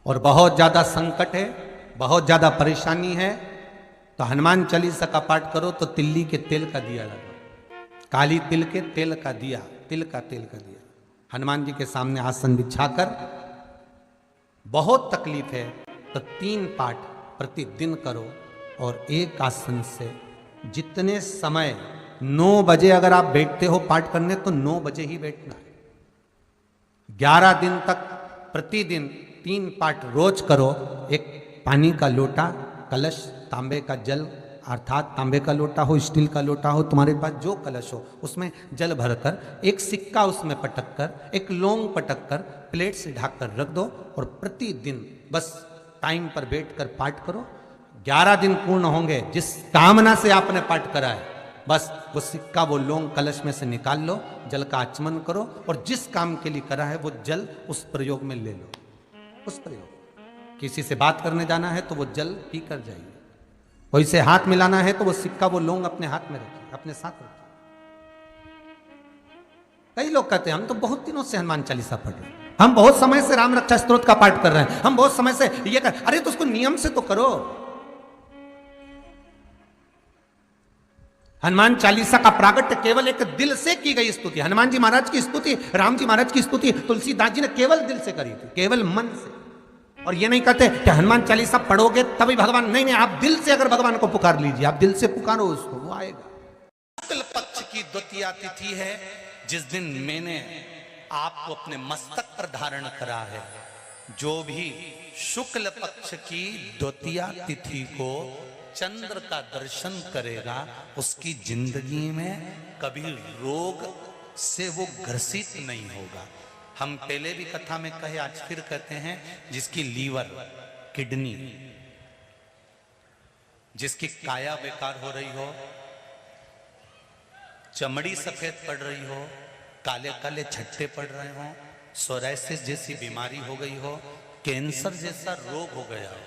और बहुत ज्यादा संकट है, बहुत ज्यादा परेशानी है, तो हनुमान चालीसा का पाठ करो तो तिल्ली के तेल का दिया लगाओ, काली तिल के तेल का दिया, तिल का तेल का दिया हनुमान जी के सामने आसन बिछाकर। बहुत तकलीफ है तो 3 पाठ प्रतिदिन करो और एक आसन से जितने समय 9 बजे अगर आप बैठते हो पाठ करने तो 9 बजे ही बैठना है। 11 दिन तक प्रतिदिन 3 पाठ रोज करो। एक पानी का लोटा, कलश, तांबे का जल अर्थात तांबे का लोटा हो, स्टील का लोटा हो, तुम्हारे पास जो कलश हो उसमें जल भरकर एक सिक्का उसमें पटक कर, एक लौंग पटक कर प्लेट से ढक कर रख दो और प्रतिदिन बस टाइम पर बैठकर पाठ करो। 11 दिन पूर्ण होंगे, जिस कामना से आपने पाठ करा है बस वो सिक्का, वो लौंग कलश में से निकाल लो, जल का आचमन करो और जिस काम के लिए करा है वो जल उस प्रयोग में ले लो। उस प्रयोग, किसी से बात करने जाना है तो वो जल पी कर जाइए, कोई से हाथ मिलाना है तो वो सिक्का, वो लौंग अपने हाथ में रखिए, अपने साथ रखिए। कई लोग कहते हैं हम तो बहुत दिनों से हनुमान चालीसा पढ़ रहे हैं, हम बहुत समय से राम रक्षा स्तोत्र का पाठ कर रहे हैं, हम बहुत समय से ये कर, अरे तो उसको नियम से तो करो। हनुमान चालीसा का प्रागट्य केवल एक दिल से की गई स्तुति, हनुमान जी महाराज की स्तुति, राम जी महाराज की स्तुति तुलसीदास जी ने केवल दिल से करी थी, केवल मन से। और ये नहीं कहते कि हनुमान चालीसा पढ़ोगे तभी भगवान, नहीं, आप दिल से अगर भगवान को पुकार लीजिए, आप दिल से पुकारो उसको, वो आएगा। शुक्ल पक्ष की द्वितीया तिथि है जिस दिन मैंने आपको अपने मस्तक पर धारण करा है। जो भी शुक्ल पक्ष की द्वितीया तिथि को चंद्र का दर्शन करेगा उसकी जिंदगी में कभी रोग से वो ग्रसित नहीं होगा। हम पहले भी कथा में कहे, आज फिर कहते हैं, जिसकी लीवर, किडनी, जिसकी काया बेकार हो रही हो, चमड़ी सफेद पड़ रही हो, काले काले छट्टे पड़ रहे हो, सोराइसिस जैसी बीमारी हो गई हो, कैंसर जैसा रोग हो गया हो,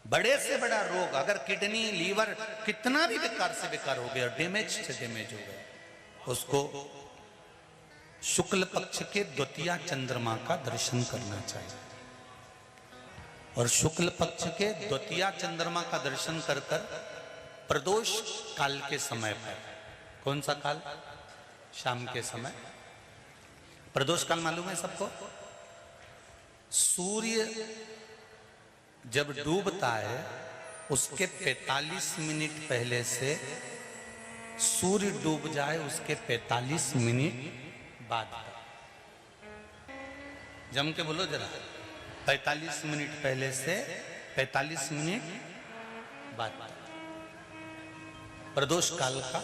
बड़े से बड़ा रोग, अगर किडनी, लीवर कितना भी बेकार से बेकार हो गया, डैमेज से डैमेज हो गया, उसको शुक्ल पक्ष के द्वितीया चंद्रमा का दर्शन करना चाहिए। और शुक्ल पक्ष के द्वितीया चंद्रमा का दर्शन कर कर प्रदोष काल के समय पर, कौन सा काल? शाम के समय। प्रदोष काल मालूम है सबको? सूर्य जब डूबता है उसके 45 मिनट पहले से सूर्य डूब जाए उसके 45 मिनट बाद, जम के बोलो जरा, 45 मिनट पहले से 45 मिनट बाद प्रदोष काल का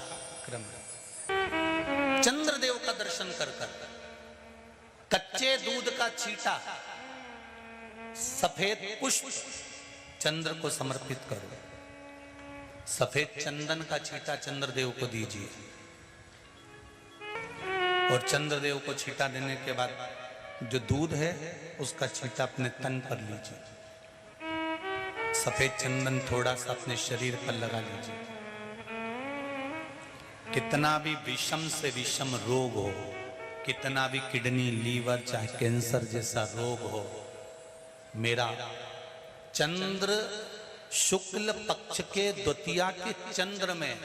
क्रम है। चंद्रदेव का दर्शन कर कर कच्चे दूध का छींटा, सफेद पुष्प चंद्र को समर्पित करो, सफेद चंदन का छींटा चंद्रदेव को दीजिए और चंद्रदेव को छींटा देने के बाद जो दूध है उसका छींटा अपने तन पर लीजिए, सफेद चंदन थोड़ा सा अपने शरीर पर लगा लीजिए। कितना भी विषम से विषम रोग हो, कितना भी किडनी, लीवर, चाहे कैंसर जैसा रोग हो, मेरा चंद्र शुक्ल पक्ष के द्वितीया के चंद्र में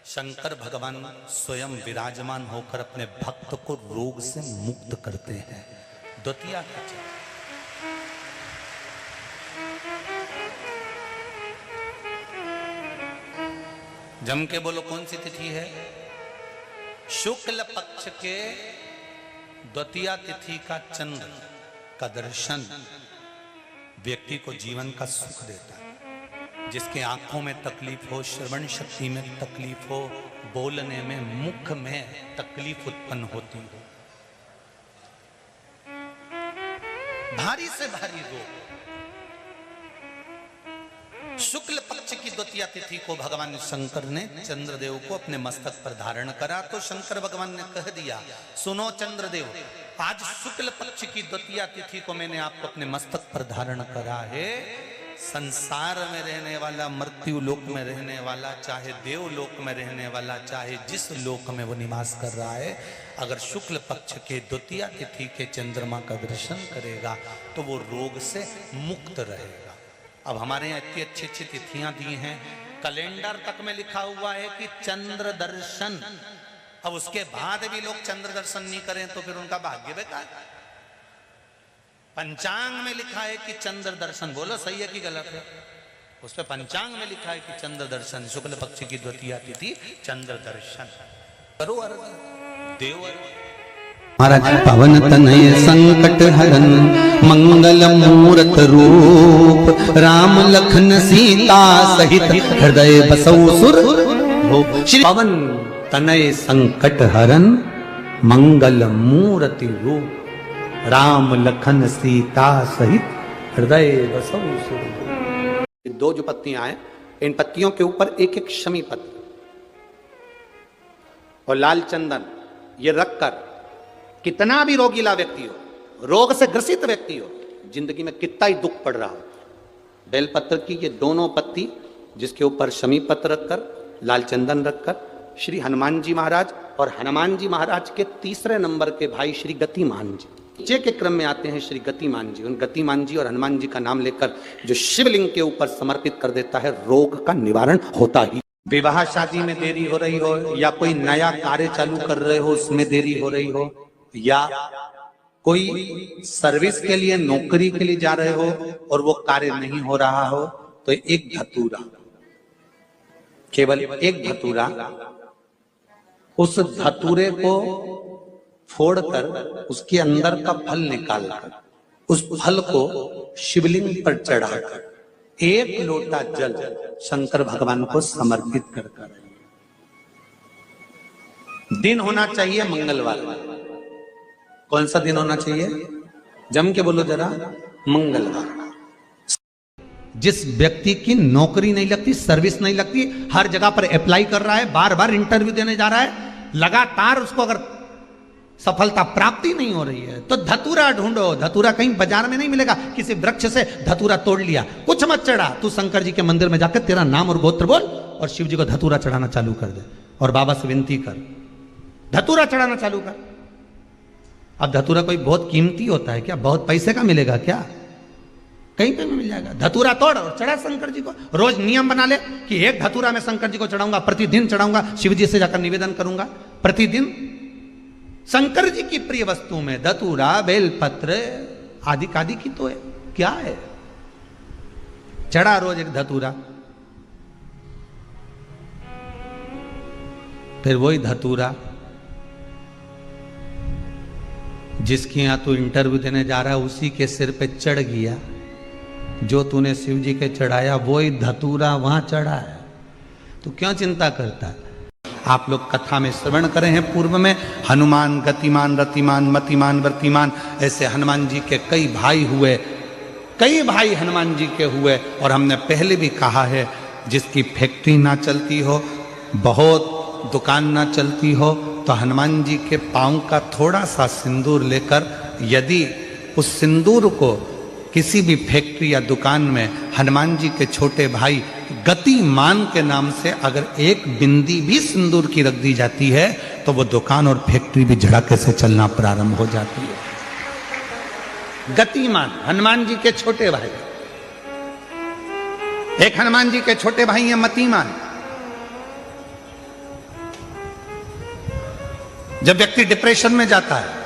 शंकर भगवान स्वयं विराजमान होकर अपने भक्त को रोग से मुक्त करते हैं। द्वितीया का चंद्र, जम के बोलो कौन सी तिथि है? शुक्ल पक्ष के द्वितीया तिथि का चंद्र का दर्शन व्यक्ति को जीवन का सुख देता है। जिसके आंखों में तकलीफ हो, श्रवण शक्ति में तकलीफ हो, बोलने में, मुख में तकलीफ उत्पन्न होती हो, भारी से भारी रोग, शुक्ल पक्ष की द्वितीया तिथि को भगवान शंकर ने चंद्रदेव को अपने मस्तक पर धारण करा तो शंकर भगवान ने कह दिया, सुनो चंद्रदेव, आज शुक्ल पक्ष की द्वितीया तिथि को मैंने आपको अपने मस्तक पर धारण करा है, संसार में रहने वाला, मृत्यु लोक में रहने वाला, चाहे देवलोक में रहने वाला, चाहे जिस लोक में वो निवास कर रहा है, अगर शुक्ल पक्ष के द्वितीया तिथि के चंद्रमा का दर्शन करेगा तो वो रोग से मुक्त रहेगा। अब हमारे यहाँ इतनी अच्छी अच्छी तिथियां दी हैं, कैलेंडर तक में लिखा हुआ है कि चंद्र दर्शन। अब उसके बाद भी लोग चंद्र दर्शन नहीं करें तो फिर उनका भाग्य बेकार। पंचांग में लिखा है कि चंद्र दर्शन, बोलो सही है कि गलत है? उस पे पंचांग में लिखा है कि चंद्र दर्शन, शुक्ल पक्ष की द्वितीया तिथि चंद्र दर्शन करो। अर्घ देव महाराज पवन तनय संकट हरन मंगल मूरत रूप राम लखन सीता सहित हृदय बसौ सुर भूप। श्री पवन तनय संकट हरन मंगल मूरति रूप राम लखन सीता सहित हृदय बसौ सुर भूप। दो जो पत्तियां हैं, इन पत्तियों के ऊपर एक एक शमी पत्र और लाल चंदन ये रखकर कितना भी रोगीला व्यक्ति हो, रोग से ग्रसित व्यक्ति हो, जिंदगी में कितना ही दुख पड़ रहा हो, बेलपत्र की ये दोनों पत्ती जिसके ऊपर शमी पत्र रखकर, लाल चंदन रखकर, श्री हनुमान जी महाराज और हनुमान जी महाराज के तीसरे नंबर के भाई श्री गतिमान जी, नीचे के क्रम में आते हैं श्री गतिमान जी। उन गतिमान जी और हनुमान जी का नाम लेकर जो शिवलिंग के ऊपर समर्पित कर देता है, रोग का निवारण होता ही। विवाह शादी में देरी हो रही हो, या कोई नया कार्य चालू कर रहे हो उसमें देरी हो रही हो, या कोई सर्विस के लिए, नौकरी के लिए जा रहे हो और वो कार्य नहीं हो रहा हो, तो एक धतूरा, केवल एक धतूरा, उस धतूरे को फोड़कर उसके अंदर का फल निकालकर उस फल को शिवलिंग पर चढ़ाकर एक लोटा जल शंकर भगवान को समर्पित कर दिन होना चाहिए मंगलवार। कौन सा दिन होना चाहिए? जम के बोलो जरा, मंगलवार। जिस व्यक्ति की नौकरी नहीं लगती, सर्विस नहीं लगती, हर जगह पर अप्लाई कर रहा है, बार बार इंटरव्यू देने जा रहा है, लगातार उसको अगर सफलता प्राप्ति नहीं हो रही है तो धतूरा ढूंढो। धतूरा कहीं बाजार में नहीं मिलेगा, किसी वृक्ष से धतूरा तोड़ लिया, कुछ मत चढ़ा, तू शंकर जी के मंदिर में जाकर तेरा नाम और गोत्र बोल और शिव जी को धतूरा चढ़ाना चालू कर दे और बाबा से विनती कर, धतूरा चढ़ाना चालू कर। अब धतूरा कोई बहुत कीमती होता है क्या? बहुत पैसे का मिलेगा क्या? कहीं पे भी मिल जाएगा। धतूरा तोड़ और चढ़ा शंकर जी को। रोज नियम बना ले कि एक धतूरा मैं शंकर जी को चढ़ाऊंगा, प्रतिदिन चढ़ाऊंगा, शिव जी से जाकर निवेदन करूंगा प्रतिदिन। शंकर जी की प्रिय वस्तु में धतूरा, बेलपत्र आदि कादि की तो है, क्या है? चढ़ा रोज एक धतूरा, फिर वही धतूरा जिसके यहां तू इंटरव्यू देने जा रहा है उसी के सिर पे चढ़ गया, जो तूने शिव जी के चढ़ाया वही धतूरा वहां चढ़ा है, तू क्यों चिंता करता है? आप लोग कथा में श्रवण करे हैं पूर्व में, हनुमान, गतिमान, रतिमान, मतिमान, वर्तिमान, ऐसे हनुमान जी के कई भाई हुए, कई भाई हनुमान जी के हुए। और हमने पहले भी कहा है, जिसकी फैक्ट्री ना चलती हो, बहुत दुकान ना चलती हो, तो हनुमान जी के पांव का थोड़ा सा सिंदूर लेकर, यदि उस सिंदूर को किसी भी फैक्ट्री या दुकान में हनुमान जी के छोटे भाई गतिमान के नाम से अगर एक बिंदी भी सिंदूर की रख दी जाती है तो वो दुकान और फैक्ट्री भी झड़के से चलना प्रारंभ हो जाती है। गतिमान हनुमान जी के छोटे भाई, एक हनुमान जी के छोटे भाई हैं मतिमान। जब व्यक्ति डिप्रेशन में जाता है,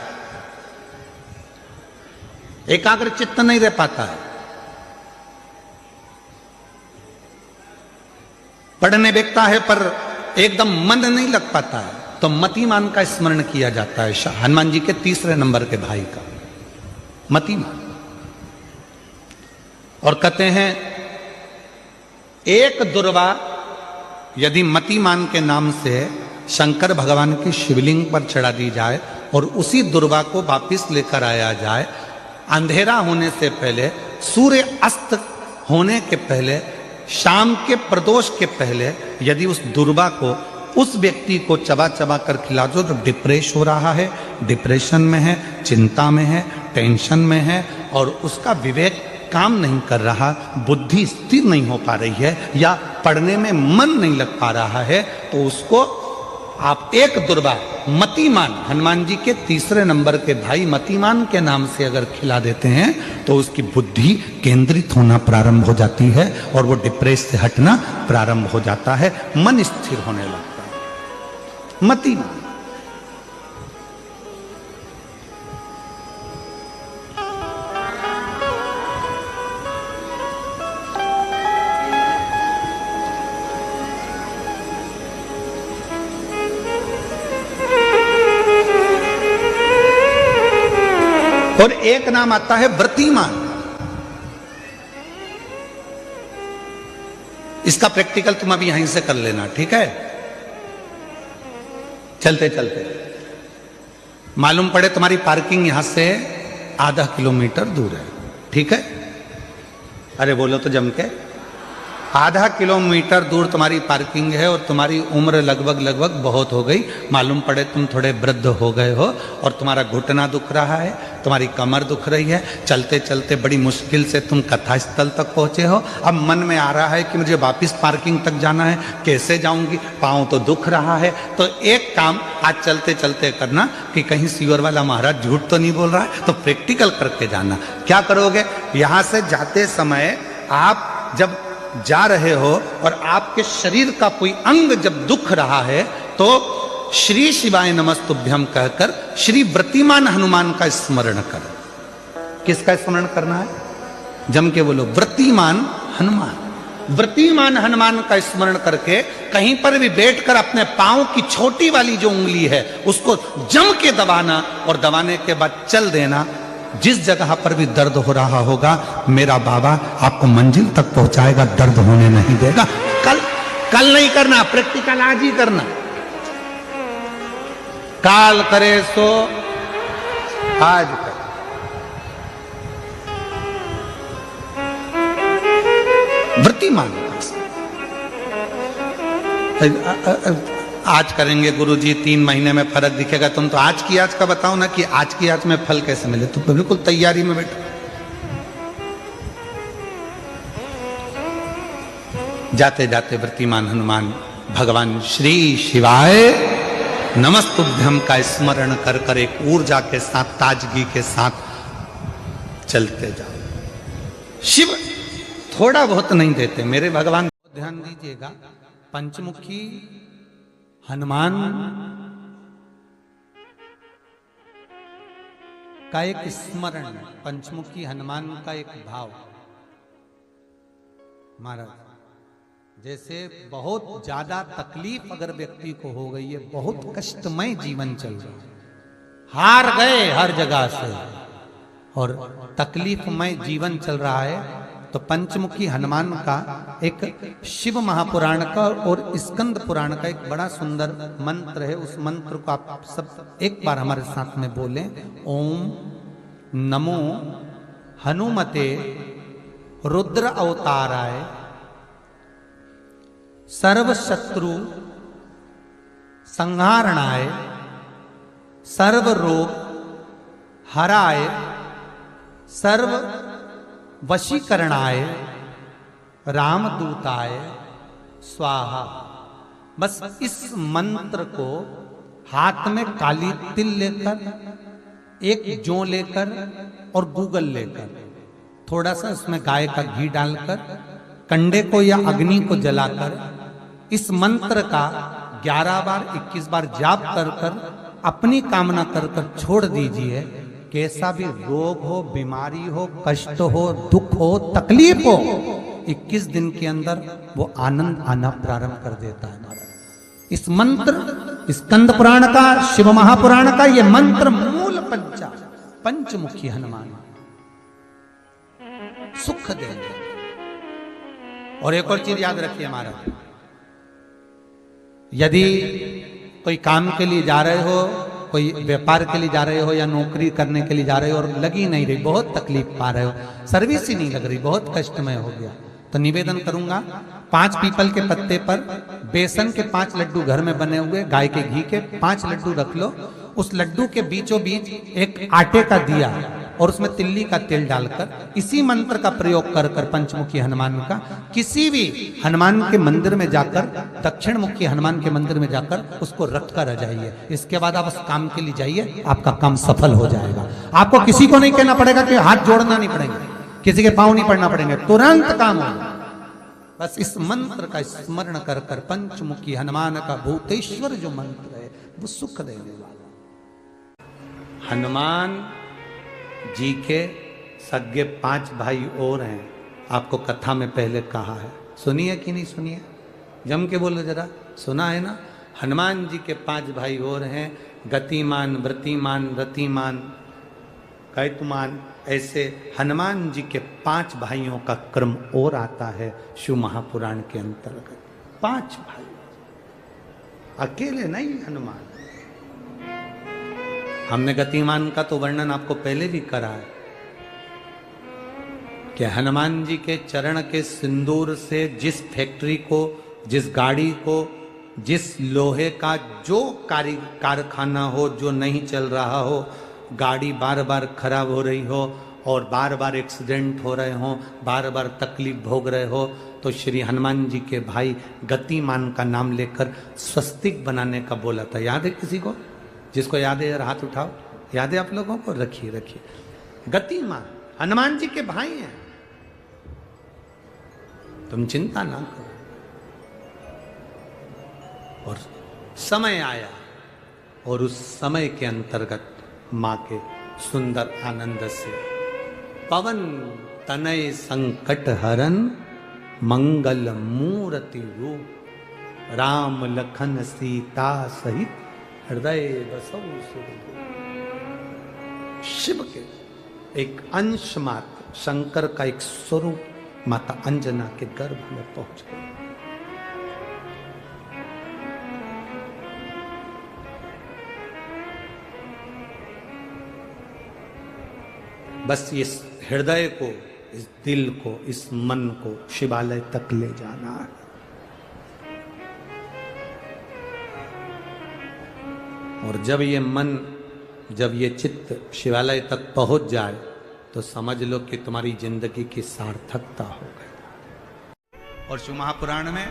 एकाग्र चित्त नहीं रह पाता है, पढ़ने बैठता है पर एकदम मन नहीं लग पाता है, तो मतिमान का स्मरण किया जाता है, हनुमान जी के तीसरे नंबर के भाई का, मतिमान। और कहते हैं एक दुर्वा यदि मतिमान के नाम से शंकर भगवान की शिवलिंग पर चढ़ा दी जाए और उसी दुर्वा को वापिस लेकर आया जाए, अंधेरा होने से पहले, सूर्य अस्त होने के पहले, शाम के प्रदोष के पहले यदि उस दुर्वा को उस व्यक्ति को चबा चबा कर खिला दो तो डिप्रेस हो रहा है, डिप्रेशन में है, चिंता में है, टेंशन में है और उसका विवेक काम नहीं कर रहा, बुद्धि स्थिर नहीं हो पा रही है, या पढ़ने में मन नहीं लग पा रहा है, तो उसको आप एक दुर्बा मतिमान, हनुमान जी के तीसरे नंबर के भाई मतिमान के नाम से अगर खिला देते हैं तो उसकी बुद्धि केंद्रित होना प्रारंभ हो जाती है और वो डिप्रेस से हटना प्रारंभ हो जाता है, मन स्थिर होने लगता है। मतिमान। और एक नाम आता है व्रतिमान। इसका प्रैक्टिकल तुम अभी यहीं से कर लेना, ठीक है? चलते चलते मालूम पड़े तुम्हारी पार्किंग यहां से आधा किलोमीटर दूर है, ठीक है? अरे बोलो तो जम के। आधा किलोमीटर दूर तुम्हारी पार्किंग है और तुम्हारी उम्र लगभग बहुत हो गई, मालूम पड़े तुम थोड़े वृद्ध हो गए हो और तुम्हारा घुटना दुख रहा है, तुम्हारी कमर दुख रही है, चलते चलते बड़ी मुश्किल से तुम कथा स्थल तक पहुंचे हो। अब मन में आ रहा है कि मुझे वापस पार्किंग तक जाना है, कैसे जाऊंगी, पाँव तो दुख रहा है। तो एक काम आज चलते चलते करना कि कहीं सीवर वाला महाराज झूठ तो नहीं बोल रहा है, तो प्रैक्टिकल करके जाना। क्या करोगे? यहां से जाते समय आप जब जा रहे हो और आपके शरीर का कोई अंग जब दुख रहा है तो श्री शिवाय नमस्तुभ्यम कहकर श्री व्रतिमान हनुमान का स्मरण कर। किसका स्मरण करना है? जम के बोलो, व्रतिमान हनुमान। व्रतिमान हनुमान का स्मरण करके कहीं पर भी बैठकर अपने पांव की छोटी वाली जो उंगली है उसको जम के दबाना और दबाने के बाद चल देना। जिस जगह पर भी दर्द हो रहा होगा मेरा बाबा आपको मंजिल तक पहुंचाएगा, दर्द होने नहीं देगा। कल नहीं करना, प्रैक्टिकल आज ही करना। काल करे सो आज कर। व्रतिमान आज करेंगे गुरुजी, 3 महीने में फर्क दिखेगा। तुम तो आज की आज का बताओ ना कि आज की आज में फल कैसे मिले। तुम बिल्कुल तैयारी में बैठो। जाते जाते व्रतिमान हनुमान भगवान श्री शिवाय नमस्तुभ्यम का स्मरण कर कर एक ऊर्जा के साथ, ताजगी के साथ चलते जाओ। शिव थोड़ा बहुत नहीं देते मेरे भगवान। ध्यान दीजिएगा, पंचमुखी हनुमान का एक स्मरण, पंचमुखी हनुमान का एक भाव। महाराज जैसे बहुत ज्यादा तकलीफ अगर व्यक्ति को हो गई है, बहुत कष्टमय जीवन चल रहा है, हार गए हर जगह से और तकलीफमय जीवन चल रहा है, तो पंचमुखी हनुमान का एक शिव महापुराण का और स्कंद पुराण का एक बड़ा सुंदर मंत्र है। उस मंत्र को आप सब एक बार हमारे साथ में बोलें। ओम नमो हनुमते रुद्र अवताराय सर्व शत्रु संहारणाय सर्व रोग हराय सर्व वशीकरणाय रामदूताय स्वाहा। बस इस मंत्र को हाथ में काली तिल लेकर, एक जौ लेकर और गूगल लेकर, थोड़ा सा उसमें गाय का घी डालकर, कंडे को या अग्नि को जलाकर इस मंत्र का 11 बार 21 बार जाप कर कर अपनी कामना कर कर छोड़ दीजिए। कैसा भी रोग हो, बीमारी हो, कष्ट हो, दुख हो, तकलीफ हो, 21 दिन के अंदर वो आनंद आना प्रारंभ कर देता है। महाराज इस मंत्र, स्कंद पुराण का, शिव महापुराण का ये मंत्र मूल पंचमुखी हनुमान सुख देंगे। और एक और चीज याद रखिए महाराज, यदि कोई काम के लिए जा रहे हो, कोई व्यापार के लिए जा रहे हो या नौकरी करने के लिए जा रहे हो और लगी नहीं रही, बहुत तकलीफ पा रहे हो, सर्विस ही नहीं लग रही, बहुत कष्टमय हो गया, तो निवेदन करूंगा 5 पीपल के पत्ते पर बेसन के 5 लड्डू घर में बने हुए, गाय के घी के 5 लड्डू रख लो। उस लड्डू के बीचों बीच एक आटे का दिया और उसमें तिल्ली का तेल डालकर इसी मंत्र का प्रयोग कर कर पंचमुखी हनुमान का किसी भी हनुमान के मंदिर में जाकर, दक्षिण मुखी हनुमान के मंदिर में जाकर उसको रख कर आ जाइए। इसके बाद आप उस काम के लिए जाइए, आपका काम सफल हो जाएगा। आपको किसी को नहीं कहना पड़ेगा कि हाथ जोड़ना नहीं पड़ेगा, किसी के पांव नहीं पड़ना पड़ेंगे, तुरंत काम होगा। बस इस मंत्र का स्मरण कर कर पंचमुखी हनुमान का भूतेश्वर जो मंत्र है वो सुख देने वाला। हनुमान जी के सगे 5 भाई और हैं, आपको कथा में पहले कहा है, सुनिए कि नहीं सुनिए? जम के बोलो जरा, सुना है ना? हनुमान जी के 5 भाई और हैं, गतिमान, वृतिमान, रतिमान, कैतुमान। ऐसे हनुमान जी के 5 भाइयों का क्रम और आता है शिव महापुराण के अंतर्गत। 5 भाई, अकेले नहीं हनुमान। हमने गतिमान का तो वर्णन आपको पहले भी करा है कि हनुमान जी के चरण के सिंदूर से जिस फैक्ट्री को, जिस गाड़ी को, जिस लोहे का जो कारखाना हो जो नहीं चल रहा हो, गाड़ी बार बार खराब हो रही हो और बार बार एक्सीडेंट हो रहे हो, बार बार तकलीफ भोग रहे हो, तो श्री हनुमान जी के भाई गतिमान का नाम लेकर स्वस्तिक बनाने का बोला था। याद है किसी को? जिसको याद है हाथ उठाओ। याद है आप लोगों को? रखिए रखिए। गतिमान हनुमान जी के भाई हैं, तुम चिंता ना करो। और समय आया और उस समय के अंतर्गत मां के सुंदर आनंद से पवन तनय संकट हरन मंगल मूर्ति रूप राम लखन सीता सहित हृदय बसौ सुरभूप। शिव के एक अंश मात्र, शंकर का एक स्वरूप माता अंजना के गर्भ में पहुंच गए। बस इस हृदय को, इस दिल को, इस मन को शिवालय तक ले जाना है। और जब ये मन, जब ये चित्त शिवालय तक पहुंच जाए तो समझ लो कि तुम्हारी जिंदगी की सार्थकता हो गई। और शिव महापुराण में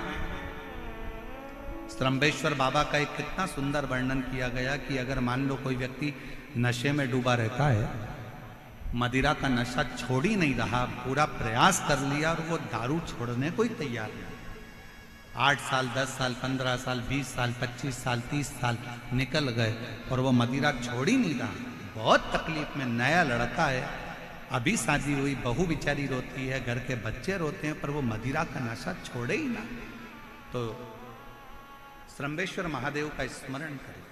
त्रंबेश्वर बाबा का एक कितना सुंदर वर्णन किया गया कि अगर मान लो कोई व्यक्ति नशे में डूबा रहता है, मदिरा का नशा छोड़ ही नहीं रहा, पूरा प्रयास कर लिया और वो दारू छोड़ने को ही तैयार नहीं, 8 साल, 10 साल, 15 साल, 20 साल, 25 साल, 30 साल निकल गए और वो मदिरा छोड़ ही नहीं रहा। बहुत तकलीफ में, नया लड़का है, अभी शादी हुई, बहू बेचारी रोती है, घर के बच्चे रोते हैं, पर वो मदिरा का नशा छोड़े ही ना। तो त्रंबेश्वर महादेव का स्मरण करें।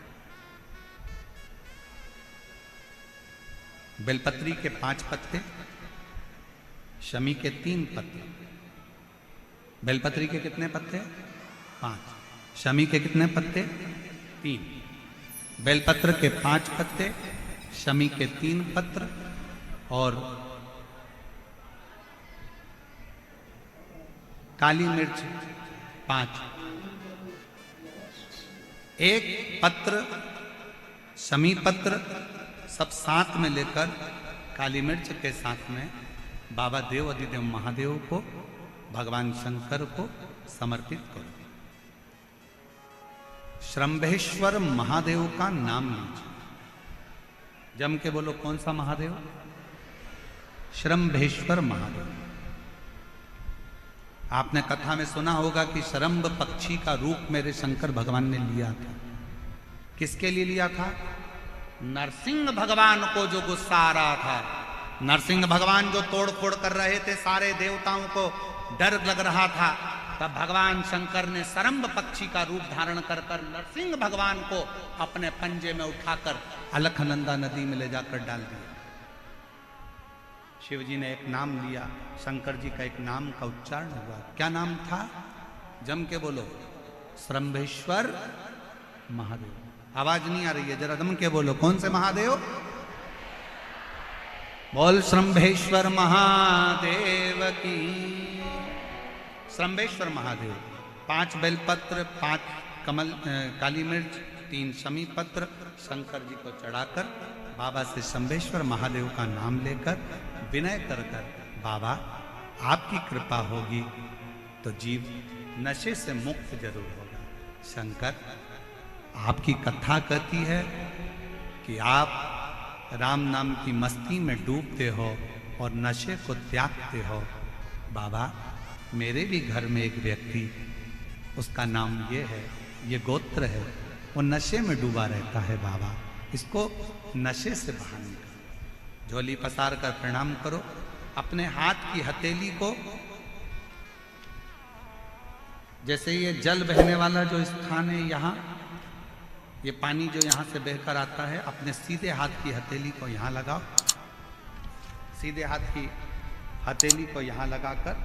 बेलपत्री के 5 पत्ते, शमी के 3 पत्ते। बेलपत्री के कितने पत्ते? 5। शमी के कितने पत्ते? 3। बेलपत्र के 5 पत्ते, शमी के 3 पत्र और काली मिर्च 5। एक पत्र, शमी पत्र सब साथ में लेकर काली मिर्च के साथ में बाबा देव अधिदेव महादेव को, भगवान शंकर को समर्पित करो। श्रंभेश्वर महादेव का नाम लीजिए। जम के बोलो, कौन सा महादेव? श्रंभेश्वर महादेव। आपने कथा में सुना होगा कि शरंभ पक्षी का रूप मेरे शंकर भगवान ने लिया था। किसके लिए लिया था? नरसिंह भगवान को जो गुस्सा आ रहा था, नरसिंह भगवान जो तोड़ फोड़ कर रहे थे, सारे देवताओं को डर लग रहा था, तब भगवान शंकर ने सरंभ पक्षी का रूप धारण कर कर नरसिंह भगवान को अपने पंजे में उठाकर अलखनंदा नदी में ले जाकर डाल दिया। शिव जी ने एक नाम लिया, शंकर जी का एक नाम का उच्चारण हुआ। क्या नाम था? जम के बोलो, श्रंभेश्वर महादेव। आवाज नहीं आ रही है, जरा दम के बोलो, कौन से महादेव? बोल श्रंभेश्वर महादेव की। श्रंभेश्वर महादेव 5 बेलपत्र, 5 कमल काली मिर्च, 3 शमी पत्र शंकर जी को चढ़ाकर बाबा से शंभेश्वर महादेव का नाम लेकर विनय कर कर, बाबा आपकी कृपा होगी तो जीव नशे से मुक्त जरूर होगा। शंकर, आपकी कथा कहती है कि आप राम नाम की मस्ती में डूबते हो और नशे को त्यागते हो। बाबा, मेरे भी घर में एक व्यक्ति, उसका नाम ये है, ये गोत्र है, वो नशे में डूबा रहता है। बाबा, इसको नशे से बाहर निकालो। झोली पसार कर प्रणाम करो। अपने हाथ की हथेली को, जैसे ये जल बहने वाला जो स्थान है यहाँ, ये पानी जो यहाँ से बहकर आता है, अपने सीधे हाथ की हथेली को यहाँ लगाओ। सीधे हाथ की हथेली को यहाँ लगाकर,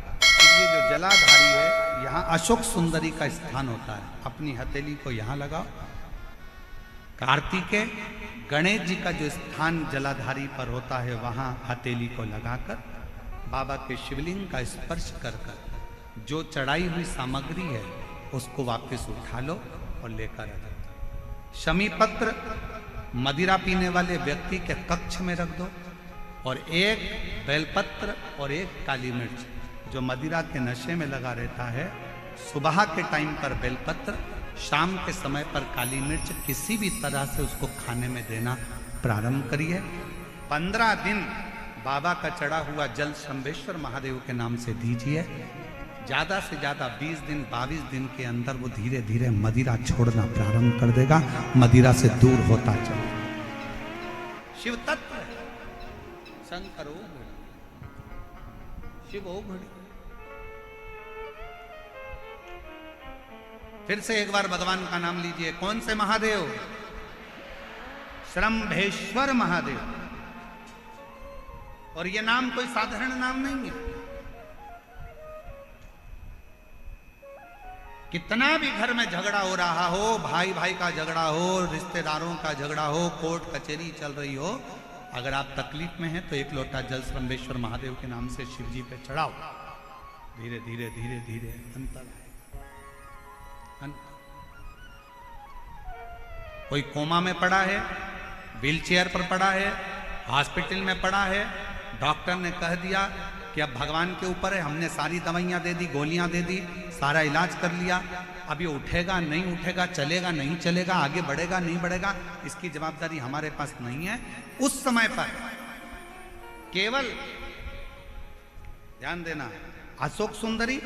ये जो जलाधारी है, यहाँ अशोक सुंदरी का स्थान होता है, अपनी हथेली को यहाँ लगाओ। कार्तिकेय गणेश जी का जो स्थान जलाधारी पर होता है, वहाँ हथेली को लगाकर बाबा के शिवलिंग का स्पर्श कर कर जो चढ़ाई हुई सामग्री है उसको वापस उठा लो और लेकर आ जाओ। शमी पत्र मदिरा पीने वाले व्यक्ति के कक्ष में रख दो, और एक बेलपत्र और एक काली मिर्च, जो मदिरा के नशे में लगा रहता है, सुबह के टाइम पर बेलपत्र, शाम के समय पर काली मिर्च, किसी भी तरह से उसको खाने में देना प्रारंभ करिए। 15 दिन बाबा का चढ़ा हुआ जल शंभेश्वर महादेव के नाम से दीजिए। ज्यादा से ज्यादा 20 दिन 22 दिन के अंदर वो धीरे धीरे मदिरा छोड़ना प्रारंभ कर देगा, मदिरा से दूर होता चले। शिव तत्व है, शंकर ओ घड़ी, शिव ओ घड़ी। फिर से एक बार भगवान का नाम लीजिए। कौन से महादेव? शंभेश्वर महादेव। और ये नाम कोई साधारण नाम नहीं है। कितना भी घर में झगड़ा हो रहा हो, भाई भाई का झगड़ा हो, रिश्तेदारों का झगड़ा हो, कोर्ट कचहरी चल रही हो, अगर आप तकलीफ में हैं तो एक लोटा जल शंभेश्वर महादेव के नाम से शिव जी पे चढ़ाओ। धीरे धीरे धीरे धीरे अंतर है। कोई कोमा में पड़ा है, व्हीलचेयर पर पड़ा है, हॉस्पिटल में पड़ा है, डॉक्टर ने कह दिया कि अब भगवान के ऊपर है, हमने सारी दवाइयां दे दी, गोलियां दे दी, सारा इलाज कर लिया, अब ये उठेगा नहीं उठेगा, चलेगा नहीं चलेगा, आगे बढ़ेगा नहीं बढ़ेगा, इसकी जवाबदारी हमारे पास नहीं है। उस समय पर केवल ध्यान देना, अशोक सुंदरी,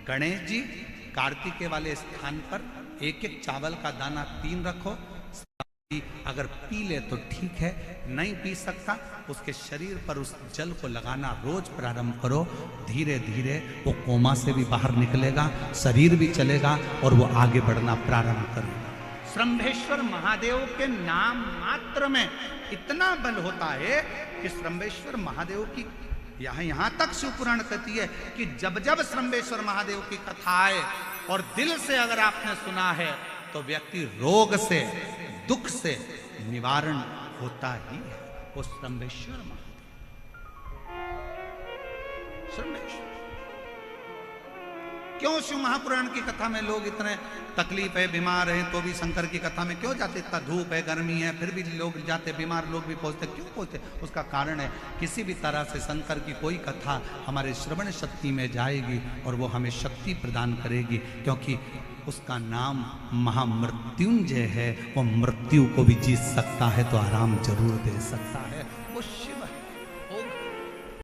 गणेश जी, कार्तिकेय वाले स्थान पर एक एक चावल का दाना 3 रखो। अगर पी ले तो ठीक है, नहीं पी सकता, उसके शरीर पर उस जल को लगाना रोज प्रारंभ करो। धीरे धीरे वो कोमा से भी बाहर निकलेगा, शरीर भी चलेगा और वो आगे बढ़ना प्रारंभ करेगा। शंभेश्वर महादेव के नाम मात्र में इतना बल होता है कि शंभेश्वर महादेव की यहां तक शिवपुराण कहती है कि जब जब शंभेश्वर महादेव की कथा आए और दिल से अगर आपने सुना है तो व्यक्ति रोग से, दुख से निवारण होता ही है। वो शंभेश्वर महादेव, शंभेश्वर। क्यों शिव महापुराण की कथा में लोग इतने तकलीफ है, बीमार हैं तो भी शंकर की कथा में क्यों जाते? इतना धूप है, गर्मी है, फिर भी लोग जाते, बीमार लोग भी पहुंचते, क्यों पहुंचते? उसका कारण है किसी भी तरह से शंकर की कोई कथा हमारे श्रवण शक्ति में जाएगी और वो हमें शक्ति प्रदान करेगी, क्योंकि उसका नाम महामृत्युंजय है। वो मृत्यु को भी जीत सकता है तो आराम जरूर दे सकता है।